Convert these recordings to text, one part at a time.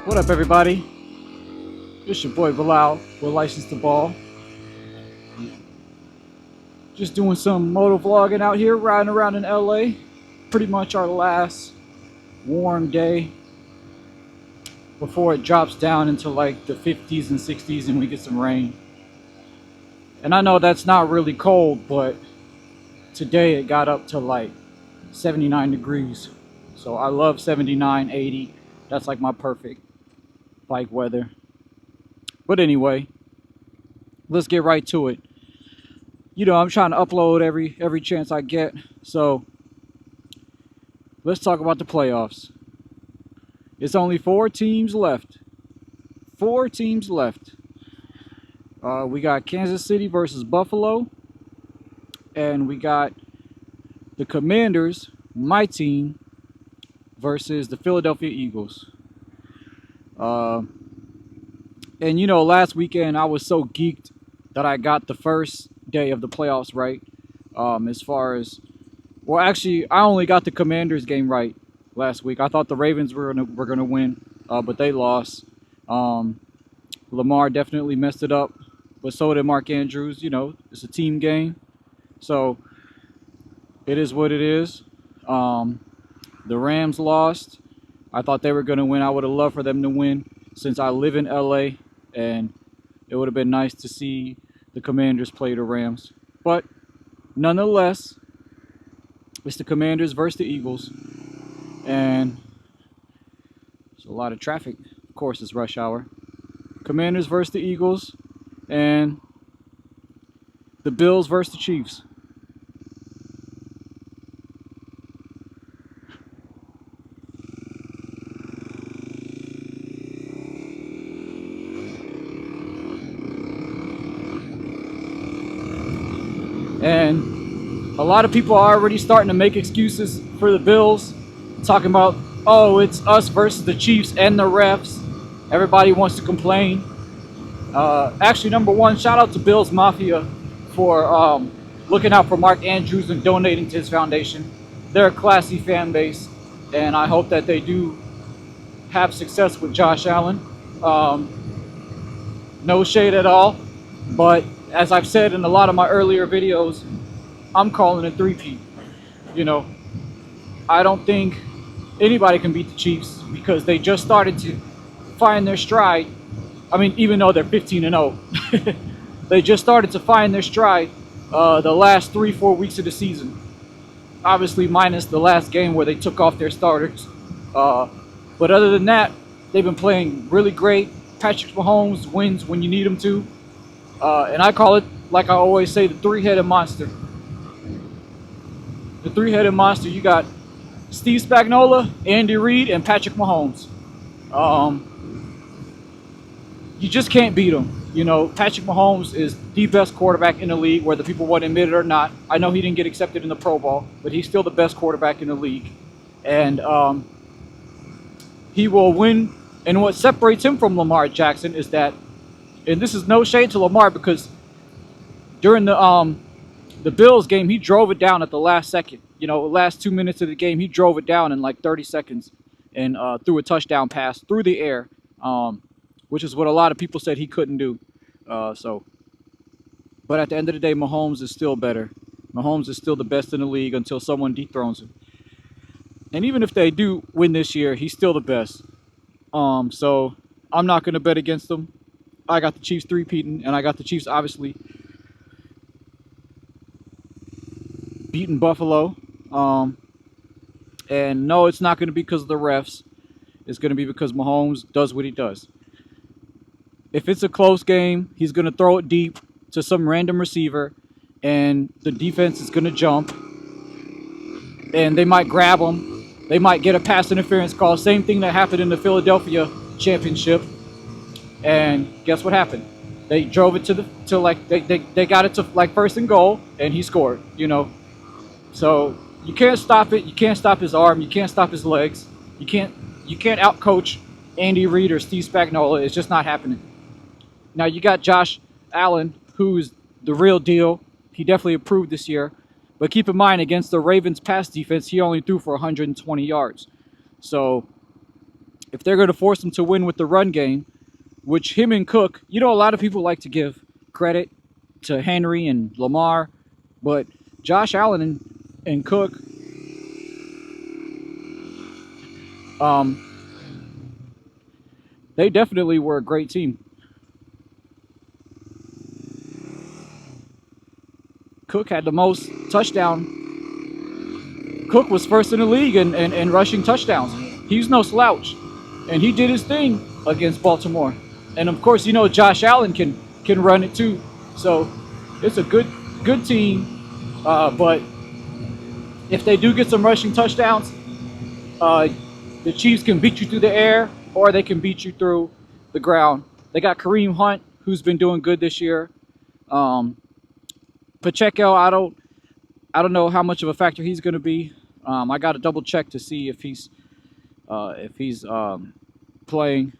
What up, everybody? It's your boy Bilal. We're licensed to ball. Just doing some motovlogging out here, riding around in LA. Pretty much our last warm day before it drops down into like the 50s and 60s and we get some rain. And I know that's not really cold, but today it got up to like 79 degrees. So I love 79, 80. That's like my perfect bike weather. But anyway, let's get right to it. You know, I'm trying to upload every chance I get. So let's talk about the playoffs. It's only 4 teams left. 4 teams left. We got Kansas City versus Buffalo. And we got the Commanders, my team, versus the Philadelphia Eagles. And you know, last weekend I was so geeked that I got the first day of the playoffs right. As far as, well, actually, I only got the Commanders game right last week. I thought the Ravens were gonna win, but they lost. Lamar definitely messed it up, but so did Mark Andrews. You know, it's a team game, so it is what it is. The Rams lost. I thought they were gonna win. I would have loved for them to win since I live in LA, and it would have been nice to see the Commanders play the Rams. But nonetheless, it's the Commanders versus the Eagles, and there's a lot of traffic. Of course, it's rush hour. Commanders versus the Eagles, and the Bills versus the Chiefs. And a lot of people are already starting to make excuses for the Bills, talking about, oh, it's us versus the Chiefs and the refs. Everybody wants to complain. Actually, number one, shout out to Bills Mafia for looking out for Mark Andrews and donating to his foundation. They're a classy fan base, and I hope that they do have success with Josh Allen. No shade at all, but as I've said in a lot of my earlier videos, I'm calling a three-peat. You know, I don't think anybody can beat the Chiefs because they just started to find their stride. I mean, even though they're 15-0, they just started to find their stride the last 3-4 weeks of the season. Obviously, minus the last game where they took off their starters. But other than that, they've been playing really great. Patrick Mahomes wins when you need him to. And I call it, like I always say, the three-headed monster. The three-headed monster. You got Steve Spagnuolo, Andy Reid, and Patrick Mahomes. You just can't beat them. You know, Patrick Mahomes is the best quarterback in the league, whether people want to admit it or not. I know he didn't get accepted in the Pro Bowl, but he's still the best quarterback in the league. And he will win. And what separates him from Lamar Jackson is that, and this is no shade to Lamar, because during the Bills game, he drove it down at the last second. You know, the last 2 minutes of the game, he drove it down in like 30 seconds and threw a touchdown pass through the air, which is what a lot of people said he couldn't do. But at the end of the day, Mahomes is still better. Mahomes is still the best in the league until someone dethrones him. And even if they do win this year, he's still the best. So I'm not going to bet against them. I got the Chiefs three-peating, and I got the Chiefs obviously beating Buffalo. And no, it's not going to be because of the refs. It's going to be because Mahomes does what he does. If it's a close game, he's going to throw it deep to some random receiver, and the defense is going to jump, and they might grab him. They might get a pass interference call. Same thing that happened in the Philadelphia Championship. And guess what happened? They drove it they got it to like first and goal, and he scored, you know. So you can't stop it. You can't stop his arm. You can't stop his legs. You can't outcoach Andy Reid or Steve Spagnuolo. It's just not happening. Now you got Josh Allen, who's the real deal. He definitely improved this year. But keep in mind, against the Ravens pass defense, he only threw for 120 yards. So if they're going to force him to win with the run game, which him and Cook, you know, a lot of people like to give credit to Henry and Lamar, but Josh Allen and Cook, they definitely were a great team. Cook had the most touchdown. Cook was first in the league in rushing touchdowns. He's no slouch, and he did his thing against Baltimore. And of course, you know, Josh Allen can run it too. So it's a good team. But if they do get some rushing touchdowns, the Chiefs can beat you through the air, or they can beat you through the ground. They got Kareem Hunt, who's been doing good this year. Pacheco, I don't know how much of a factor he's going to be. I got to double check to see if he's playing.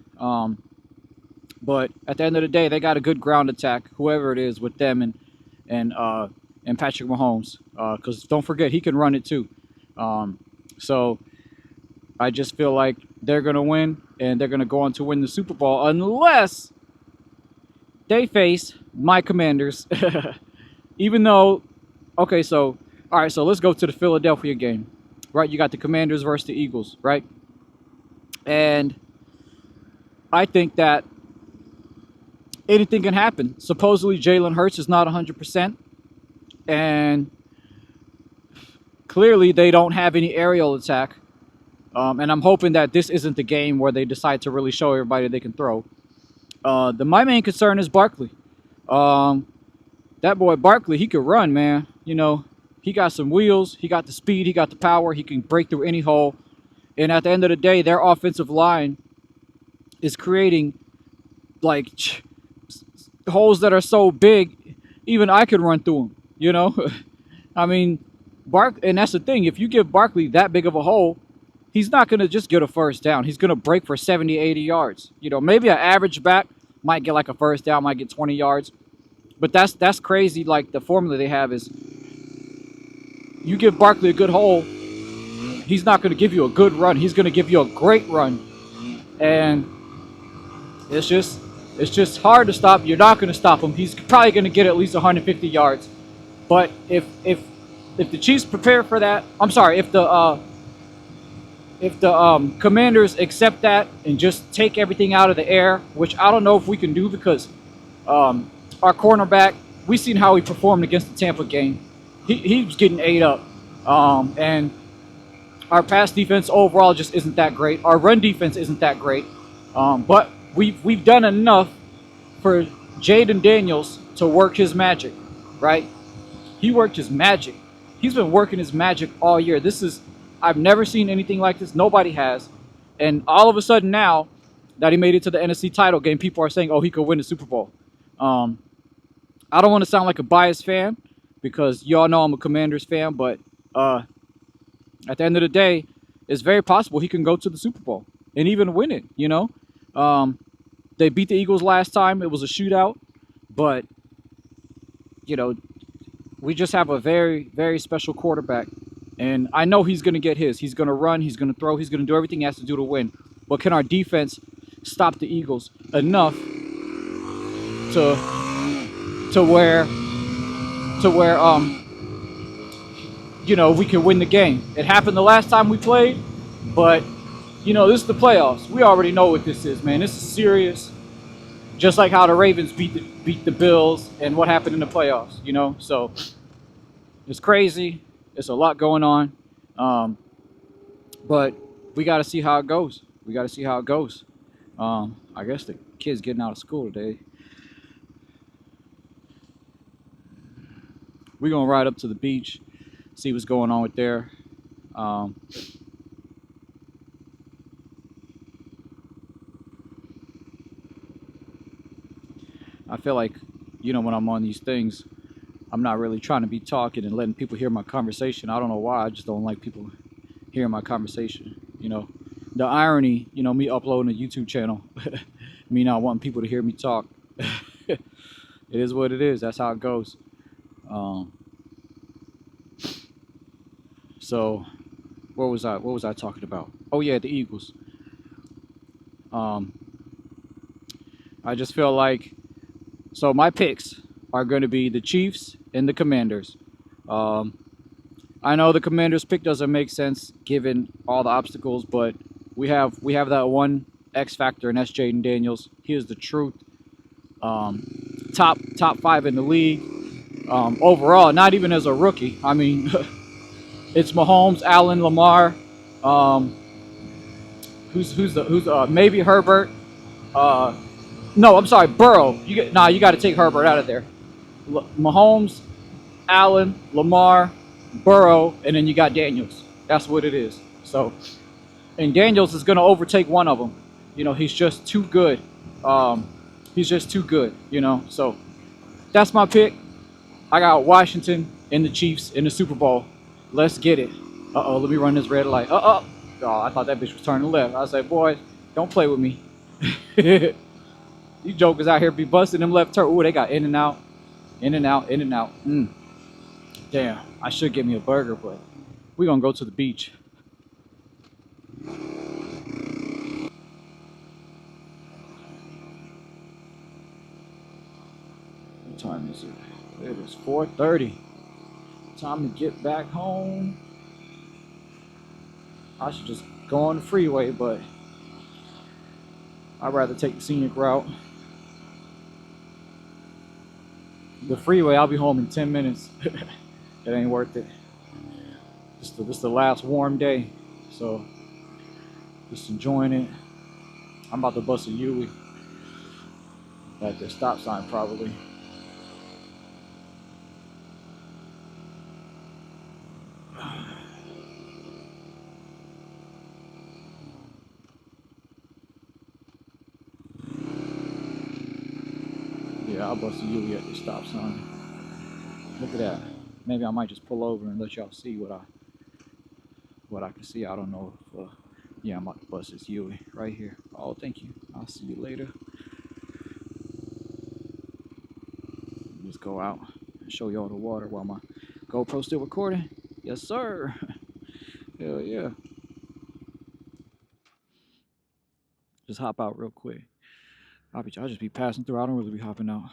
But at the end of the day, they got a good ground attack, whoever it is, with them and Patrick Mahomes. Because don't forget, he can run it too. So I just feel like they're going to win, and they're going to go on to win the Super Bowl unless they face my Commanders. Even though, okay, so, all right, so let's go to the Philadelphia game, right? You got the Commanders versus the Eagles, right? And I think that anything can happen. Supposedly, Jalen Hurts is not 100%, and clearly they don't have any aerial attack. And I'm hoping that this isn't the game where they decide to really show everybody they can throw. My main concern is Barkley. That boy Barkley, he could run, man. You know, he got some wheels, he got the speed, he got the power, he can break through any hole. And at the end of the day, their offensive line is creating like holes that are so big, even I could run through them, you know? I mean, and that's the thing, if you give Barkley that big of a hole, he's not going to just get a first down. He's going to break for 70, 80 yards. You know, maybe an average back might get like a first down, might get 20 yards. But that's crazy. Like, the formula they have is you give Barkley a good hole, he's not going to give you a good run. He's going to give you a great run. And it's just hard to stop. You're not going to stop him. He's probably going to get at least 150 yards. But if the Chiefs prepare for that, I'm sorry, if the Commanders accept that and just take everything out of the air, which I don't know if we can do because our cornerback, we seen how he performed against the Tampa game. He was getting ate up. And our pass defense overall just isn't that great. Our run defense isn't that great. But we've done enough for Jaden Daniels to work his magic, right? He worked his magic. He's been working his magic all year. I've never seen anything like this. Nobody has. And all of a sudden now that he made it to the NFC title game, people are saying, oh, he could win the Super Bowl. I don't want to sound like a biased fan because y'all know I'm a Commanders fan, but at the end of the day, it's very possible he can go to the Super Bowl and even win it, you know? They beat the Eagles last time. It was a shootout. But, you know, we just have a very, very special quarterback. And I know he's going to get his. He's going to run. He's going to throw. He's going to do everything he has to do to win. But can our defense stop the Eagles enough to where you know, we can win the game? It happened the last time we played, but you know, this is the playoffs. We already know what this is, man. This is serious. Just like how the Ravens beat the Bills and what happened in the playoffs, you know? So it's crazy. There's a lot going on. But we got to see how it goes. We got to see how it goes. I guess the kids getting out of school today. We're going to ride up to the beach, see what's going on with there. I feel like, you know, when I'm on these things, I'm not really trying to be talking and letting people hear my conversation. I don't know why. I just don't like people hearing my conversation. You know, the irony, you know, me uploading a YouTube channel, me not wanting people to hear me talk. It is what it is. That's how it goes. So, what was I talking about? Oh yeah, the Eagles. Um, I just feel like so my picks are going to be the Chiefs and the Commanders. Um, I know the Commanders pick doesn't make sense given all the obstacles, but we have that one X factor, and that's Jaden Daniels. He is the truth. Top five in the league overall. Not even as a rookie. I mean, it's Mahomes, Allen, Lamar. Um, who's maybe Herbert. Uh, no, I'm sorry, Burrow. You got to take Herbert out of there. Mahomes, Allen, Lamar, Burrow, and then you got Daniels. That's what it is. So, and Daniels is going to overtake one of them. You know, he's just too good. Um, he's just too good. You know, so that's my pick. I got Washington and the Chiefs in the Super Bowl. Let's get it. Uh oh, let me run this red light. Oh, I thought that bitch was turning left. I was like, boy, don't play with me. These jokers out here be busting them left turn. Ooh, they got in and out, in and out, in and out. Damn, I should get me a burger, but we gonna go to the beach. What time is it? It is 4:30. Time to get back home. I should just go on the freeway, but I'd rather take the scenic route. The freeway, I'll be home in 10 minutes. It ain't worth it. This is the last warm day, so just enjoying it. I'm about to bust a Yui at the stop sign probably. Yeah, I'll bust a Yui at the stop sign. Look at that. Maybe I might just pull over and let y'all see what I can see. I don't know if yeah, I'm about to bust this Yui right here. Oh, thank you. I'll see you later. Just go out and show y'all the water while my GoPro's still recording. Yes, sir. Hell yeah. Just hop out real quick. I'll just be passing through. I don't really be hopping out.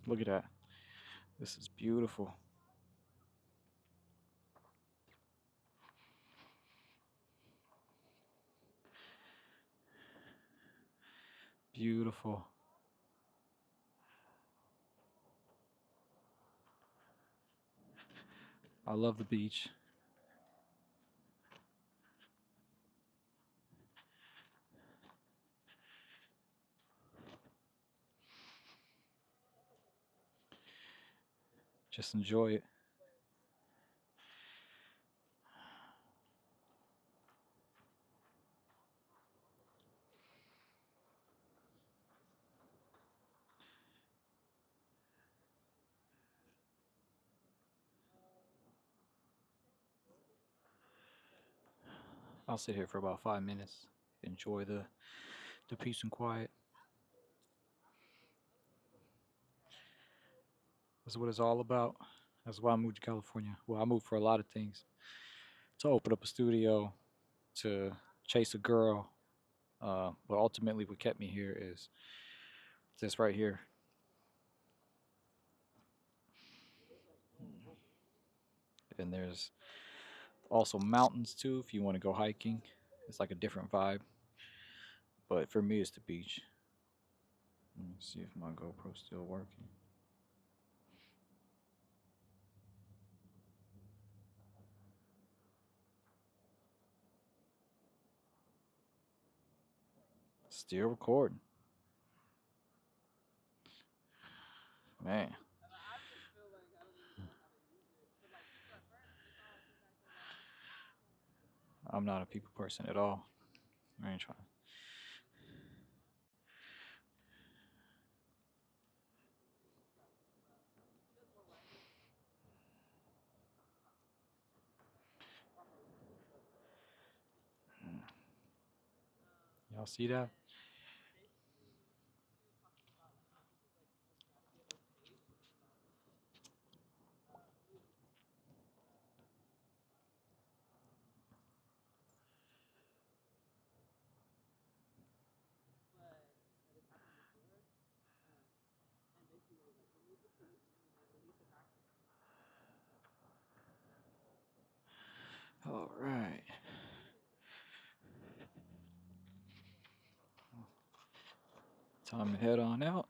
Look at that. This is beautiful. Beautiful. I love the beach. Just enjoy it. I'll sit here for about 5 minutes. Enjoy the peace and quiet. That's what it's all about. That's why I moved to California. Well, I moved for a lot of things. To open up a studio, to chase a girl. But ultimately, what kept me here is this right here. And there's also mountains too if you want to go hiking. It's like a different vibe. But for me, it's the beach. Let me see if my GoPro's still working. Still recording. Man. I'm not a people person at all. I ain't trying. Y'all see that? All right. Time to head on out.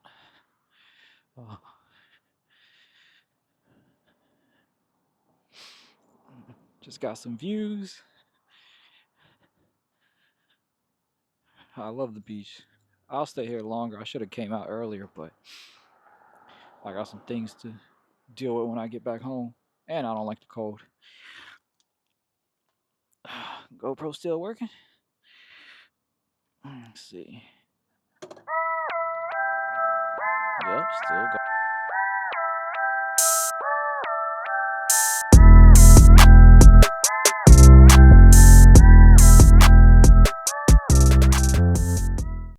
Just got some views. I love the beach. I'll stay here longer. I should have came out earlier, but I got some things to deal with when I get back home. And I don't like the cold. GoPro still working? Let's see. Yep, still going.